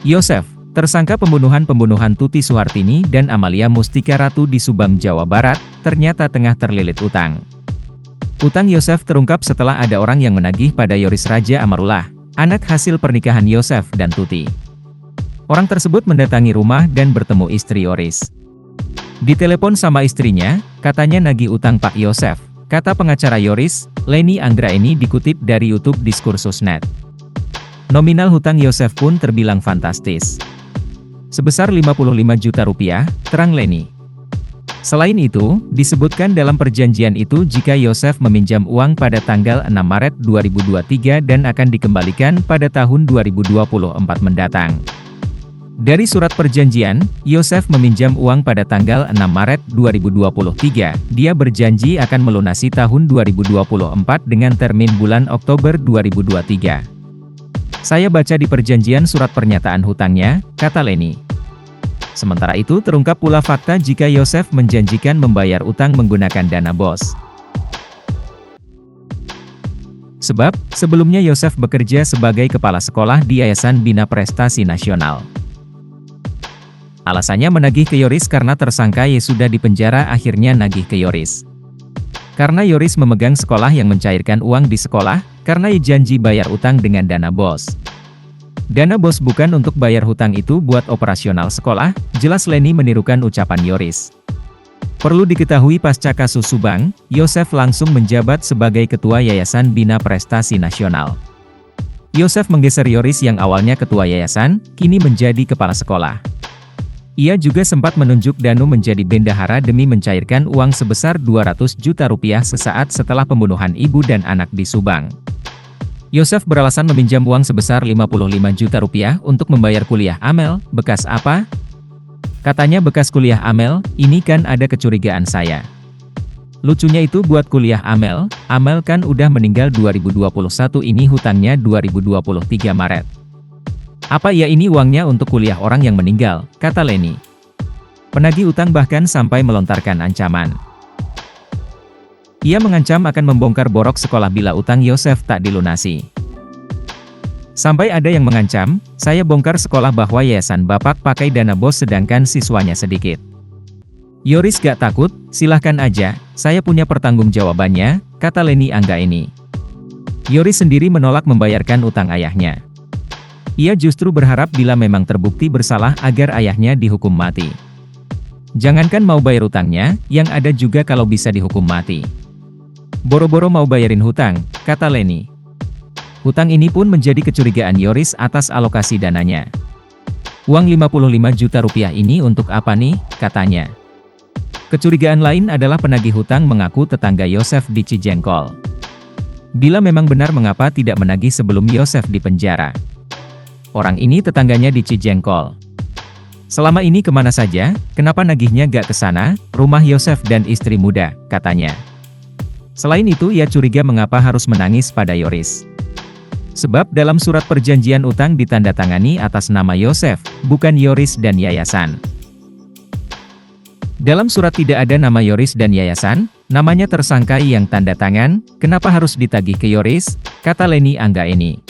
Yosef, tersangka pembunuhan Tuti Suhartini dan Amalia Mustika Ratu di Subang, Jawa Barat, ternyata tengah terlilit utang. Utang Yosef terungkap setelah ada orang yang menagih pada Yoris Raja Amarullah, anak hasil pernikahan Yosef dan Tuti. Orang tersebut mendatangi rumah dan bertemu istri Yoris. Ditelepon sama istrinya, katanya nagih utang Pak Yosef, kata pengacara Yoris, Leni Anggraeni dikutip dari YouTube Diskursusnet. Nominal hutang Yosef pun terbilang fantastis. Sebesar 55 juta rupiah, terang Leni. Selain itu, disebutkan dalam perjanjian itu jika Yosef meminjam uang pada tanggal 6 Maret 2023 dan akan dikembalikan pada tahun 2024 mendatang. Dari surat perjanjian, Yosef meminjam uang pada tanggal 6 Maret 2023. Dia berjanji akan melunasi tahun 2024 dengan termin bulan Oktober 2023. Saya baca di perjanjian surat pernyataan hutangnya, kata Leni. Sementara itu terungkap pula fakta jika Yosef menjanjikan membayar utang menggunakan dana BOS. Sebab, sebelumnya Yosef bekerja sebagai kepala sekolah di Yayasan Bina Prestasi Nasional. Alasannya menagih ke Yoris karena tersangka Y sudah dipenjara, akhirnya nagih ke Yoris. Karena Yoris memegang sekolah yang mencairkan uang di sekolah, karena Y janji bayar utang dengan dana BOS. Dana BOS bukan untuk bayar hutang, itu buat operasional sekolah, jelas Leni menirukan ucapan Yoris. Perlu diketahui pasca kasus Subang, Yosef langsung menjabat sebagai Ketua Yayasan Bina Prestasi Nasional. Yosef menggeser Yoris yang awalnya Ketua Yayasan, kini menjadi Kepala Sekolah. Ia juga sempat menunjuk Danu menjadi bendahara demi mencairkan uang sebesar 200 juta rupiah sesaat setelah pembunuhan ibu dan anak di Subang. Yosef beralasan meminjam uang sebesar 55 juta rupiah untuk membayar kuliah Amel, bekas apa? Katanya bekas kuliah Amel, ini kan ada kecurigaan saya. Lucunya itu buat kuliah Amel kan udah meninggal 2021, ini hutangnya 2023 Maret. Apa ya ini uangnya untuk kuliah orang yang meninggal, kata Leni. Penagih utang bahkan sampai melontarkan ancaman. Ia mengancam akan membongkar borok sekolah bila utang Yosef tak dilunasi. Sampai ada yang mengancam, saya bongkar sekolah bahwa yayasan Bapak pakai dana BOS sedangkan siswanya sedikit. Yoris gak takut, silahkan aja, saya punya pertanggungjawabannya, kata Leni Anggraeni. Yoris sendiri menolak membayarkan utang ayahnya. Ia justru berharap bila memang terbukti bersalah agar ayahnya dihukum mati. Jangankan mau bayar utangnya, yang ada juga kalau bisa dihukum mati. Boro-boro mau bayarin hutang, kata Leni. Hutang ini pun menjadi kecurigaan Yoris atas alokasi dananya. Uang 55 juta rupiah ini untuk apa nih, katanya. Kecurigaan lain adalah penagih hutang mengaku tetangga Yosef di Cijengkol. Bila memang benar, mengapa tidak menagih sebelum Yosef dipenjara? Orang ini tetangganya di Cijengkol. Selama ini kemana saja, kenapa nagihnya gak ke sana, rumah Yosef dan istri muda, katanya. Selain itu ia curiga mengapa harus menangis pada Yoris. Sebab dalam surat perjanjian utang ditandatangani atas nama Yosef, bukan Yoris dan yayasan. Dalam surat tidak ada nama Yoris dan yayasan, namanya tersangka yang tanda tangan, kenapa harus ditagih ke Yoris, kata Leni Anggraeni.